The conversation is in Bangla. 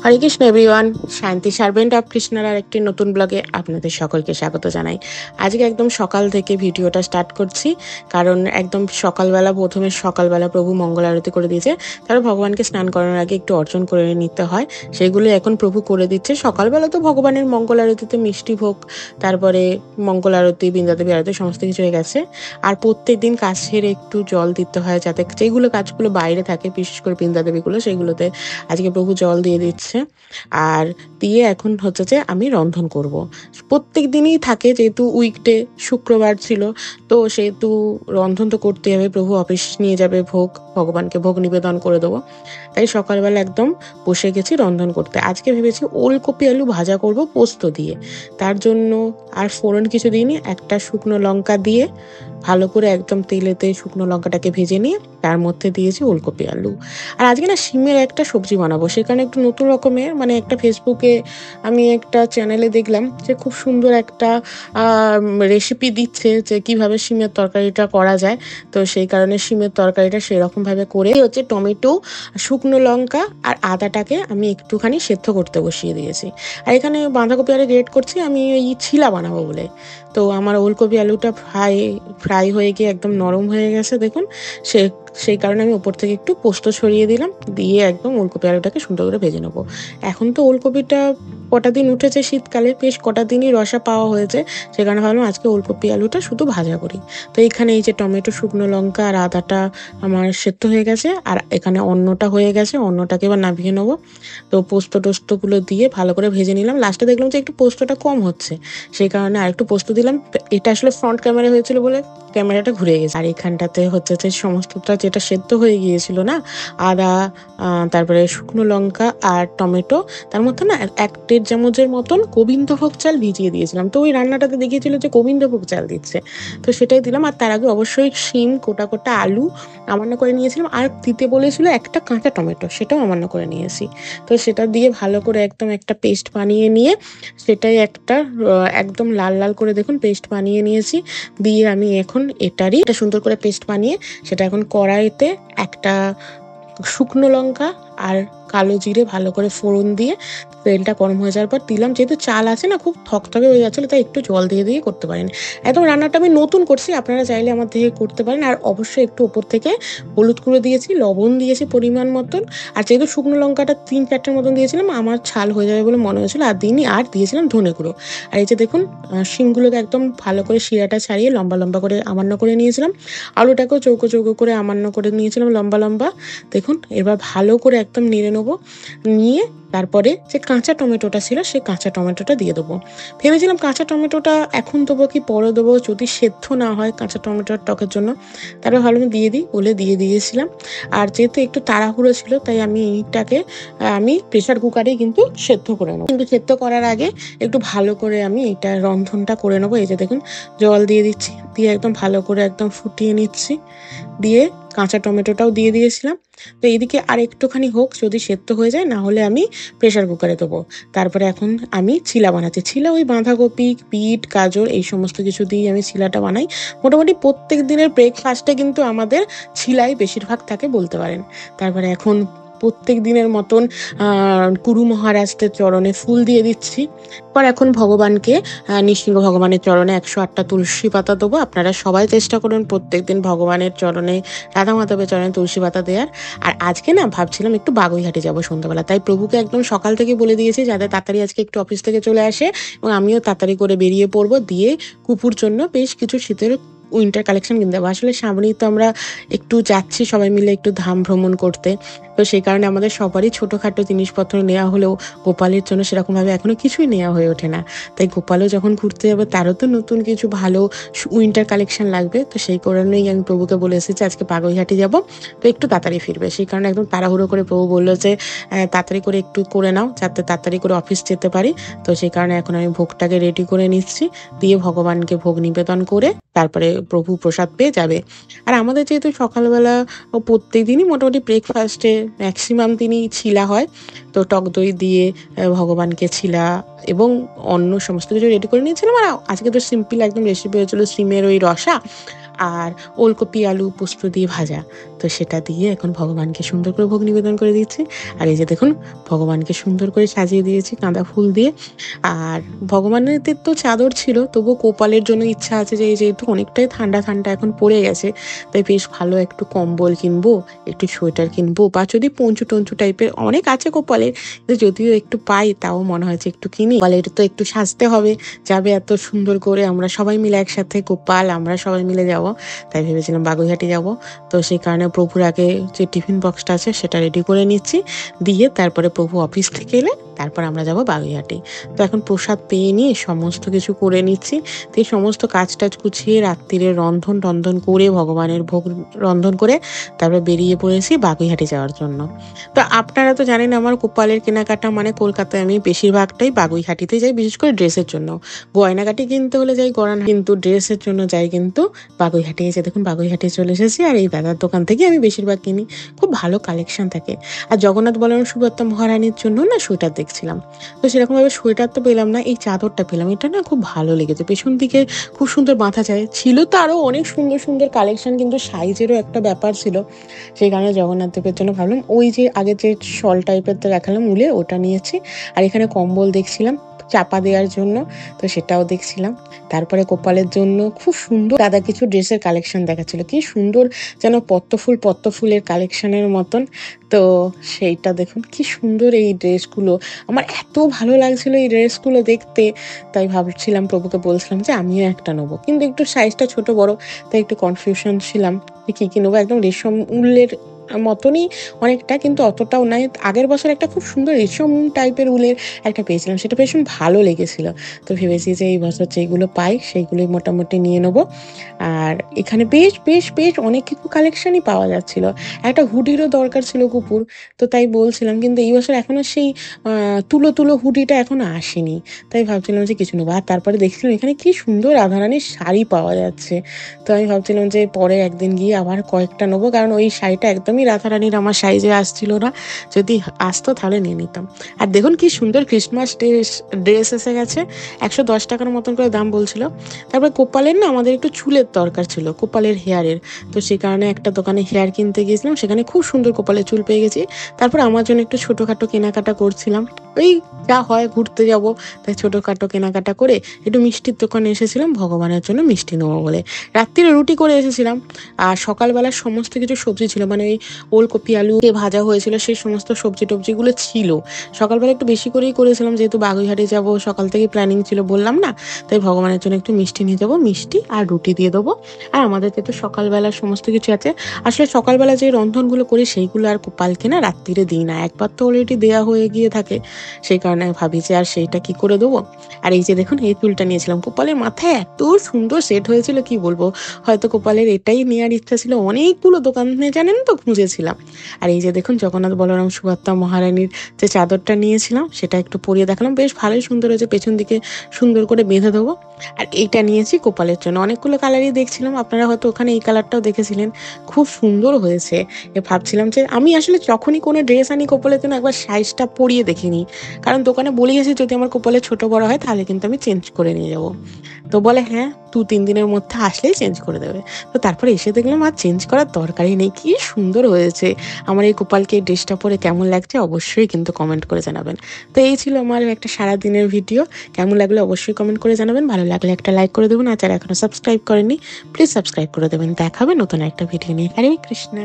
হরে কৃষ্ণ এভরিওয়ান, শান্তি সার্ভেন্ট অফ কৃষ্ণার আর একটি নতুন ব্লগে আপনাদের সকলকে স্বাগত জানাই। আজকে একদম সকাল থেকে ভিডিওটা স্টার্ট করছি, কারণ একদম সকালবেলা প্রভু মঙ্গল আরতি করে দিয়েছে। তারপর ভগবানকে স্নান করানোর আগে একটু অর্জন করে নিতে হয়, সেগুলো এখন প্রভু করে দিচ্ছে। সকালবেলা তো ভগবানের মঙ্গল আরতিতে মিষ্টি ভোগ, তারপরে মঙ্গল আরতি, বৃন্দাদেবী আরতি সমস্ত কিছু হয়ে গেছে। আর প্রত্যেক দিন কাজ সেরে একটু জল দিতে হয়, যাতে যেগুলো কাজগুলো বাইরে থাকে, বিশেষ করে বৃন্দাদেবীগুলো, সেগুলোতে আজকে প্রভু জল দিয়ে দিচ্ছে। আর দিয়ে এখন হচ্ছে যে আমি রন্ধন করব। প্রত্যেক দিনই থাকে, যেহেতু উইকডে শুক্রবার ছিল, তো সেহেতু রন্ধন তো করতে হবে। প্রভু অফিস নিয়ে যাবে, ভগবানকে ভোগ নিবেদন করে দেবো। তাই সকালবেলা একদম বসে গেছি রন্ধন করতে। আজকে ভেবেছি ওলকপি আলু ভাজা করব পোস্ত দিয়ে। তার জন্য আর ফোড়ন কিছু দিইনি, একটা শুকনো লঙ্কা দিয়ে ভালো করে একদম তেলেতে শুকনো লঙ্কাটাকে ভেজে নিয়ে তার মধ্যে দিয়েছি ওলকপি আলু। আর আজকে না শিমের একটা সবজি বানাবো, সেখানে একটু নতুন রকমের, মানে একটা ফেসবুকে আমি একটা চ্যানেলে দেখলাম যে খুব সুন্দর একটা রেসিপি দিচ্ছে যে কিভাবে শিমের তরকারিটা করা যায়। তো সেই কারণে শিমের তরকারিটা সেরকমভাবে করে হচ্ছে টমেটো, শুকনো লঙ্কা আর আদাটাকে আমি একটুখানি সেদ্ধ করতে বসিয়ে দিয়েছি। আর এখানে বাঁধাকপি আলু গ্রেট করছি আমি এই ছিলা বানাবো বলে। তো আমার ওলকপি আলুটা ফ্রাই হয়ে গিয়ে একদম নরম হয়ে গেছে দেখুন। সেই কারণে আমি ওপর থেকে একটু পোস্ত ছড়িয়ে দিলাম, দিয়ে একদম ওলকপি আলুটাকে সুন্দর করে ভেজে নেবো। এখন তো ওলকপিটা কটা দিন উঠেছে, শীতকালে বেশ কটা দিনই রসা পাওয়া হয়েছে, সেখানে ভাবলাম আজকে ওলকপি আলুটা শুধু ভাজা করি। তো এখানে এই যে টমেটো, শুকনো লঙ্কা আর আদাটা আমার সেদ্ধ হয়ে গেছে, আর এখানে অন্নটা হয়ে গেছে, অন্নটাকে এবার নামিয়ে নেবো। তো পোস্ত টোস্তগুলো দিয়ে ভালো করে ভেজে নিলাম। লাস্টে দেখলাম যে একটু পোস্তটা কম হচ্ছে, সেই কারণে আরেকটু পোস্ত দিলাম। এটা আসলে ফ্রন্ট ক্যামেরা হয়েছিল বলে ক্যামেরাটা ঘুরে গেছে। আর এখানটাতে হচ্ছে যে সমস্তটা যেটা সেদ্ধ হয়ে গিয়েছিল না, আদা, তারপরে শুকনো লঙ্কা আর টমেটো, তার মধ্যে না 1-1.5 চামচের মতন গোবিন্দভোগ চাল ভিজিয়ে দিয়েছিলাম। তো ওই রান্নাটাতে দেখিয়েছিল যে গোবিন্দভোগ চাল দিচ্ছে, তো সেটাই দিলাম। আর তার আগে অবশ্যই শিম, গোটা গোটা আলু আমান্য করে নিয়েছিলাম, আর দিতে বলেছিল একটা কাঁচা টমেটো, সেটাও আমান্য করে নিয়েছি। তো সেটা দিয়ে ভালো করে একদম একটা পেস্ট বানিয়ে নিয়ে, সেটাই একটা একদম লাল লাল করে দেখুন পেস্ট বানিয়ে নিয়েছি। দিয়ে আমি এখন এটা সুন্দর করে পেস্ট বানিয়ে সেটা এখন কড়াইতে একটা শুকনো লঙ্কা আর কালো জিরে ভালো করে ফোড়ন দিয়ে তেলটা গরম হয়ে যাওয়ার পর দিলাম। যেহেতু চাল আছে না, খুব থকথকে হয়ে যাচ্ছিলো, তাই একটু জল দিয়ে দিয়ে করতে পারেন। একদম রান্নাটা আমি নতুন করছি, আপনারা চাইলে আমার থেকে করতে পারেন। আর অবশ্যই একটু ওপর থেকে হলুদ গুঁড়ো দিয়েছি, লবণ দিয়েছি পরিমাণ মতন। আর যেহেতু শুকনো লঙ্কাটা 3-4টার মতন দিয়েছিলাম, আমার ঝাল হয়ে যাবে বলে মনে হয়েছিল আর দিইনি। আর দিয়েছিলাম ধনে গুঁড়ো। আর এই যে দেখুন শিমগুলোকে একদম ভালো করে শিরাটা ছাড়িয়ে লম্বা লম্বা করে আমান্য করে নিয়েছিলাম। আলুটাকেও চৌকো চৌকো করে আমান্য করে নিয়েছিলাম লম্বা লম্বা। দেখুন এবার ভালো করে একদম নেড়ে নেবো। নিয়ে তারপরে যে কাঁচা টমেটোটা ছিল, সেই কাঁচা টমেটোটা দিয়ে দেবো। ভেবেছিলাম কাঁচা টমেটোটা এখন দেবো কি পরে দেবো, যদি সেদ্ধ না হয় কাঁচা টমেটোর টকের জন্য। তারপর ভালো দিয়ে দিই বলে দিয়ে দিয়েছিলাম। আর যেহেতু একটু তাড়াহুড়ো ছিল, তাই আমি প্রেশার কুকারেই কিন্তু সেদ্ধ করে নেবো। কিন্তু সেদ্ধ করার আগে একটু ভালো করে আমি এটা রন্ধনটা করে নেবো। এই যে দেখুন জল দিয়ে দিচ্ছি, দিয়ে একদম ভালো করে একদম ফুটিয়ে নিচ্ছি। দিয়ে কাঁচা টমেটোটাও দিয়ে দিয়েছিলাম। তো এইদিকে আর একটুখানি হোক, যদি সেদ্ধ হয়ে যায়, না হলে আমি প্রেশার কুকারে দেবো। তারপরে এখন আমি ছিলা বানাচ্ছি। ছিলা ওই বাঁধাকপি, বিট, গাজর এই সমস্ত কিছু দিয়ে আমি ছিলাটা বানাই। মোটামুটি প্রত্যেক দিনের ব্রেকফাস্টে কিন্তু আমাদের ছিলাই বেশিরভাগ থাকে বলতে পারেন। তারপরে এখন প্রত্যেক দিনের মতন গুরু মহারাজদের চরণে ফুল দিয়ে দিচ্ছি। পর এখন ভগবানকে, নৃসিংহ ভগবানের চরণে 108টা তুলসী পাতা দেবো। আপনারা সবাই চেষ্টা করুন প্রত্যেকদিন ভগবানের চরণে, রাধা মাধবের চরণে তুলসী পাতা দেওয়ার। আর আজকে না ভাবছিলাম একটু বাগুইহাটি যাবো সন্ধ্যাবেলা, তাই প্রভুকে একদম সকাল থেকে বলে দিয়েছি যাতে তাড়াতাড়ি আজকে একটু অফিস থেকে চলে আসে, এবং আমিও তাড়াতাড়ি করে বেরিয়ে পড়বো। দিয়ে কুপুর জন্য বেশ কিছু শীতের উইন্টার কালেকশন কিনতে হবে। আসলে সামনেই তো আমরা একটু যাচ্ছি সবাই মিলে একটু ধাম ভ্রমণ করতে, তো সেই কারণে আমাদের সবারই ছোটোখাটো জিনিসপত্র নেওয়া হলেও গোপালের জন্য সেরকমভাবে এখনও কিছুই নেওয়া হয়ে ওঠে না। তাই গোপালও যখন ঘুরতে যাবে তারও তো নতুন কিছু ভালো উইন্টার কালেকশন লাগবে। তো সেই কারণেই আমি প্রভুকে বলে এসেছি আজকে বাগুইহাটি যাব, তো একটু তাড়াতাড়ি ফিরবে। সেই কারণে একদম তাড়াহুড়ো করে প্রভু বললো যে তাড়াতাড়ি করে একটু করে নাও, যাতে তাড়াতাড়ি করে অফিস যেতে পারি। তো সেই কারণে এখন আমি ভোগটাকে রেডি করে নিচ্ছি, দিয়ে ভগবানকে ভোগ নিবেদন করে তারপরে প্রভু প্রসাদ পেয়ে যাবে। আর আমাদের যেহেতু সকালবেলা প্রত্যেক দিনই মোটামুটি ব্রেকফাস্টে ম্যাক্সিমাম দিনই ছিলা হয়, তো টক দই দিয়ে ভগবানকে ছিলা এবং অন্য সমস্ত কিছু রেডি করে নিয়েছিলাম। আর আজকে তো সিম্পল একদম রেসিপি হয়েছিল সিমের ওই রসা আর ওলকপি আলু পোস্ত দিয়ে ভাজা। তো সেটা দিয়ে এখন ভগবানকে সুন্দর করে ভোগ নিবেদন করে দিচ্ছি। আর এই যে দেখুন ভগবানকে সুন্দর করে সাজিয়ে দিয়েছি গাঁদা ফুল দিয়ে। আর ভগবানের তো চাদর ছিল, তবুও কোপালের জন্য ইচ্ছা আছে যে যেহেতু অনেকটাই ঠান্ডা ঠান্ডা এখন পড়ে গেছে, তাই বেশ ভালো একটু কম্বল কিনবো, একটু সোয়েটার কিনবো, বা যদি পঞ্চু টঞ্চু টাইপের অনেক আছে কোপালের, যদিও একটু পাই তাও মনে হয়েছে একটু কিনি। কোপালের তো একটু সাজতে হবে, যাবে এত সুন্দর করে, আমরা সবাই মিলে একসাথে কোপাল আমরা সবাই মিলে যাব, তাই ভেবেছিলাম বাগুইহাটি যাব। তো সেই কারণে প্রভুর আগে যে টিফিন বক্সটা আছে সেটা রেডি করে নিচ্ছি, দিয়ে তারপরে প্রভু অফিস থেকে এলে তারপর আমরা যাব বাগুইহাটি। তো এখন প্রসাদ পেয়ে নিয়ে সমস্ত কিছু করে নিচ্ছি। তো এই সমস্ত কাজ টাজ গুছিয়ে রাত্রিরে রন্ধন করে ভগবানের ভোগ রন্ধন করে তারপরে বেরিয়ে পড়েছি বাগুইহাটি যাওয়ার জন্য। তো আপনারা তো জানেন আমার কোপালের কেনাকাটা মানে কলকাতায় আমি বেশিরভাগটাই বাগুইহাটিতে যাই, বিশেষ করে ড্রেসের জন্য। গয়নাগাটি কিনতে হলে যাই গড়ান, কিন্তু ড্রেসের জন্য যাই কিন্তু বাগুইহাটি। এসে দেখুন বাগুইহাটি চলে এসেছি, আর এই দাদার দোকান থেকে আমি বেশিরভাগ কিনি, খুব ভালো কালেকশন থাকে। আর জগন্নাথ বলরাম সুভদ্রা মহারানীর জন্য না সোয়েটার দেখছিলাম, তো সেরকমভাবে সোয়েটার তো পেলাম না, এই চাদরটা পেলাম, এটা না খুব ভালো লেগেছে, পেছন দিকে খুব সুন্দর বাঁধা যায়। ছিল তো আরও অনেক সুন্দর সুন্দর কালেকশন, কিন্তু সাইজেরও একটা ব্যাপার ছিল, সেই কারণে জগন্নাথ দেবের জন্য ভাবলাম ওই যে আগে যে শল টাইপের তো দেখালাম উলের, ওটা নিয়েছি। আর এখানে কম্বল দেখছিলাম চাপা দেওয়ার জন্য, তো সেটাও দেখছিলাম। তারপরে কোপালের জন্য খুব সুন্দর দাদা কিছু ড্রেসের কালেকশন দেখাচ্ছিল, কি সুন্দর যেন পদ্ম ফুলের কালেকশনের মতন। তো সেইটা দেখুন কি সুন্দর এই ড্রেসগুলো, আমার এত ভালো লাগছিল এই ড্রেসগুলো দেখতে, তাই ভাবছিলাম প্রভুকে বলছিলাম যে আমিও একটা নেবো, কিন্তু একটু সাইজটা ছোট বড়, তাই একটু কনফিউশন ছিলাম কি কি নেবো। একদম রেশম উলের মতনই অনেকটা, কিন্তু অতটাও নাই। আগের বছর একটা খুব সুন্দর রেশম টাইপের উলের একটা পেয়েছিলাম, সেটা ভীষণ ভালো লেগেছিল। তো ভেবেছি যে এই বছর যেগুলো পাই সেইগুলোই মোটামুটি নিয়ে নেবো। আর এখানে বেশ বেশ বেশ অনেক কিছু কালেকশনই পাওয়া যাচ্ছিল, একটা হুডিরও দরকার ছিল কুকুর, তো তাই বলছিলাম, কিন্তু এই বছর এখনো সেই তুলো তুলো হুডিটা এখনো আসেনি, তাই ভাবছিলাম যে কিছু নেবো। আর তারপরে দেখছিলাম এখানে কি সুন্দর রাধারানীর শাড়ি পাওয়া যাচ্ছে, তো আমি ভাবছিলাম যে পরে একদিন গিয়ে আবার কয়েকটা নেবো, কারণ ওই শাড়িটা একদমই রাধারানীর আমার সাইজে আসছিল না, যদি আসতো তাহলে নিয়ে নিতাম। আর দেখুন কি সুন্দর ক্রিসমাস ড্রেস এসে গেছে, 110 টাকার মতন করে দাম বলছিল। তারপরে কোপালের না আমাদের একটু চুলের দরকার ছিল, কোপালের হেয়ারের, তো সেই কারণে একটা দোকানে হেয়ার কিনতে গিয়েছিলাম, সেখানে খুব সুন্দর কোপালের চুল পেয়ে গেছি। তারপর আমার জন্য একটু ছোটোখাটো কেনাকাটা করছিলাম, ওই যা হয় ঘুরতে যাব, তাই ছোটোখাটো কেনাকাটা করে একটু মিষ্টির দোকানে এসেছিলাম ভগবানের জন্য মিষ্টি নেবো বলে। রাত্রিরে রুটি করে এসেছিলাম, আর সকালবেলার সমস্ত কিছু সবজি ছিল, মানে ওই ওলকপি আলু ভাজা হয়েছিল, সেই সমস্ত সবজি টবজিগুলো ছিল। সকালবেলা একটু বেশি করেই করেছিলাম, যেহেতু বাগুইহাটে যাব, সকাল থেকে প্ল্যানিং ছিল বললাম না, তাই ভগবানের জন্য একটু মিষ্টি নিয়ে যাবো, মিষ্টি আর রুটি দিয়ে দেবো। আর আমাদের যেহেতু সকালবেলার সমস্ত কিছু আছে, আসলে সকালবেলা যে রন্ধনগুলো করি সেইগুলো আর কোপালকে না রাত্রিরে দিই না, একবার তো অলরেডি দেওয়া হয়ে গিয়ে থাকে, সেই কারণে ভাবি যে আর সেইটা কি করে দেবো। আর এই যে দেখুন এই চুলটা নিয়েছিলাম, কোপালের মাথায় এত সুন্দর সেট হয়েছিল কি বলবো, হয়তো কোপালের এটাই নেওয়ার ইচ্ছা ছিল, অনেকগুলো দোকানে জানেন তো খুঁজেছিলাম। আর এই যে দেখুন জগন্নাথ বলরাম সুভদ্রা মহারানীর যে চাদরটা নিয়েছিলাম সেটা একটু পরিয়ে দেখালাম, বেশ ভালোই সুন্দর হয়েছে, পেছন দিকে সুন্দর করে বেঁধে দেবো। আর এইটা নিয়েছি কোপালের জন্য, অনেকগুলো কালারই দেখছিলাম, আপনারা হয়তো ওখানে এই কালারটাও দেখেছিলেন, খুব সুন্দর হয়েছে। ভাবছিলাম যে আমি আসলে যখনই কোনো ড্রেস আনি কোপালের জন্য একবার সাইজটা পরিয়ে দেখে নিই, কারণ দোকানে বলে গেছি যদি আমার কোপালে ছোট বড় হয় তাহলে কিন্তু আমি চেঞ্জ করে নিয়ে যাবো। তো বলে হ্যাঁ 2-3 দিনের মধ্যে আসলেই চেঞ্জ করে দেবে। তো তারপরে এসে দেখলাম আর চেঞ্জ করার দরকারই নেই, কি সুন্দর হয়েছে। আমার এই কোপালকে এই ড্রেসটা পরে কেমন লাগছে অবশ্যই কিন্তু কমেন্ট করে জানাবেন। তো এই ছিল আমার একটা সারাদিনের ভিডিও, কেমন লাগলো অবশ্যই কমেন্ট করে জানাবেন, ভালো লাগলে একটা লাইক করে দেবেন, আর যারা এখনো সাবস্ক্রাইব করেননি প্লিজ সাবস্ক্রাইব করে দেবেন। দেখাবে নতুন একটা ভিডিও নিয়ে। হরে কৃষ্ণা।